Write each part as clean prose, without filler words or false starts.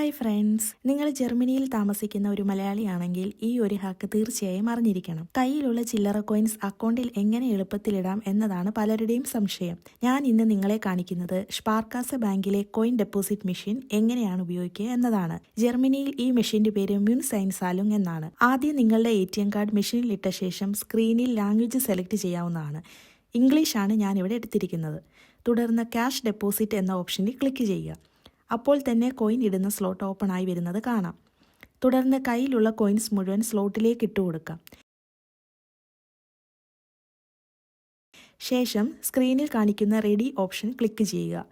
Hi friends, നിങ്ങൾ ജർമ്മനിയിൽ താമസിക്കുന്ന ഒരു മലയാളിയാണെങ്കിൽ ഈ ഒരു ഹാക്ക് തീർച്ചയായും അറിഞ്ഞിരിക്കണം. കയ്യിലുള്ള ചില്ലറ കോയിൻസ് അക്കൗണ്ടിൽ എങ്ങനെ എളുപ്പത്തിലിടാം എന്നതാണ് പലരുടെയും സംശയം. ഞാൻ ഇന്ന് നിങ്ങളെ കാണിക്കുന്നത് സ്പാർക്കാസ ബാങ്കിലെ കോയിൻ ഡെപ്പോസിറ്റ് മെഷീൻ എങ്ങനെയാണ് ഉപയോഗിക്കുക എന്നതാണ്. ജർമ്മനിയിൽ ഈ മെഷീന്റെ പേര് മ്യൂൻസൈൻസാലുങ് എന്നാണ്. ആദ്യം നിങ്ങളുടെ ATM കാർഡ് മെഷീനിൽ ഇട്ട ശേഷം സ്ക്രീനിൽ ലാംഗ്വേജ് സെലക്ട് ചെയ്യാവുന്നതാണ്. ഇംഗ്ലീഷാണ് ഞാനിവിടെ എടുത്തിരിക്കുന്നത്. തുടർന്ന് ക്യാഷ് ഡെപ്പോസിറ്റ് എന്ന ഓപ്ഷനിൽ ക്ലിക്ക് ചെയ്യുക. അപ്പോൾ തന്നെ കോയിൻ ഇടുന്ന സ്ലോട്ട് ഓപ്പൺ ആയി വരുന്നത് കാണാം. തുടർന്ന് കയ്യിലുള്ള കോയിൻസ് മുഴുവൻ സ്ലോട്ടിലേക്ക് ഇട്ട് കൊടുക്കാം. ശേഷം സ്ക്രീനിൽ കാണിക്കുന്ന റെഡി ഓപ്ഷൻ ക്ലിക്ക് ചെയ്യുക.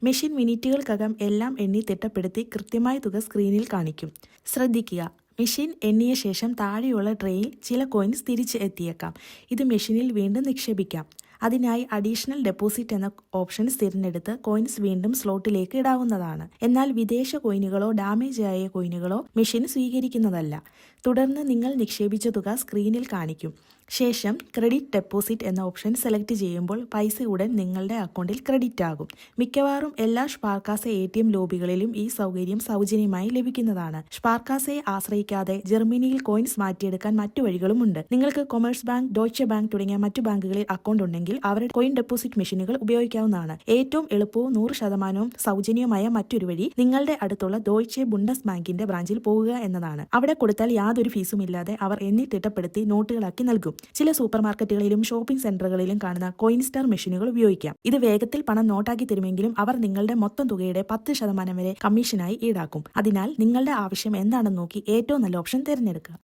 മെഷീൻ മിനിറ്റുകൾക്കകം എല്ലാം എണ്ണി തിട്ടപ്പെടുത്തി കൃത്യമായ തുക സ്ക്രീനിൽ കാണിക്കും. ശ്രദ്ധിക്കുക, മെഷീൻ എണ്ണിയ ശേഷം താഴെയുള്ള ട്രേയിൽ ചില കോയിൻസ് തിരിച്ച് എത്തിയേക്കാം. ഇത് മെഷീനിൽ വീണ്ടും നിക്ഷേപിക്കാം. അതിനായി അഡീഷണൽ ഡെപ്പോസിറ്റ് എന്ന ഓപ്ഷൻസ് തിരഞ്ഞെടുത്ത് കോയിൻസ് വീണ്ടും സ്ലോട്ടിലേക്ക് ഇടാവുന്നതാണ്. എന്നാൽ വിദേശ കോയിനുകളോ ഡാമേജ് ആയ കോയിനുകളോ മെഷീൻ സ്വീകരിക്കുന്നതല്ല. തുടർന്ന് നിങ്ങൾ നിക്ഷേപിച്ച തുക സ്ക്രീനിൽ കാണിക്കും. ശേഷം ക്രെഡിറ്റ് ഡെപ്പോസിറ്റ് എന്ന ഓപ്ഷൻ സെലക്ട് ചെയ്യുമ്പോൾ പൈസ ഉടൻ നിങ്ങളുടെ അക്കൗണ്ടിൽ ക്രെഡിറ്റ് ആകും. മിക്കവാറും എല്ലാ സ്പാർക്കാസ ATM ലോബികളിലും ഈ സൗകര്യം സൗജന്യമായി ലഭിക്കുന്നതാണ്. സ്പാർക്കാസയെ ആശ്രയിക്കാതെ ജർമ്മനിയിൽ കോയിൻസ് മാറ്റിയെടുക്കാൻ മറ്റു വഴികളുമുണ്ട്. നിങ്ങൾക്ക് കൊമേഴ്സ് ബാങ്ക്, ഡോയ്ച്ചെ ബാങ്ക് തുടങ്ങിയ മറ്റു ബാങ്കുകളിൽ അക്കൗണ്ട് ഉണ്ടെങ്കിൽ അവരുടെ കോയിൻ ഡെപ്പോസിറ്റ് മെഷീനുകൾ ഉപയോഗിക്കാവുന്നതാണ്. ഏറ്റവും എളുപ്പവും 100% സൗജന്യവുമായ മറ്റൊരു വഴി നിങ്ങളുടെ അടുത്തുള്ള ഡോയ്ച്ചെ ബുണ്ടസ് ബാങ്കിന്റെ ബ്രാഞ്ചിൽ പോകുക എന്നതാണ്. അവിടെ കൊടുത്താൽ യാതൊരു ഫീസും ഇല്ലാതെ അവർ എണ്ണി തിട്ടപ്പെടുത്തി നോട്ടുകളാക്കി നൽകും. ചില സൂപ്പർ മാർക്കറ്റുകളിലും ഷോപ്പിംഗ് സെന്ററുകളിലും കാണുന്ന കോയിൻസ്റ്റാർ മെഷീനുകൾ ഉപയോഗിക്കാം. ഇത് വേഗത്തിൽ പണം നോട്ടാക്കി തരുമെങ്കിലും അവർ നിങ്ങളുടെ മൊത്തം തുകയുടെ 10% വരെ കമ്മീഷനായി ഈടാക്കും. അതിനാൽ നിങ്ങളുടെ ആവശ്യം എന്താണെന്ന് നോക്കി ഏറ്റവും നല്ല ഓപ്ഷൻ തിരഞ്ഞെടുക്കുക.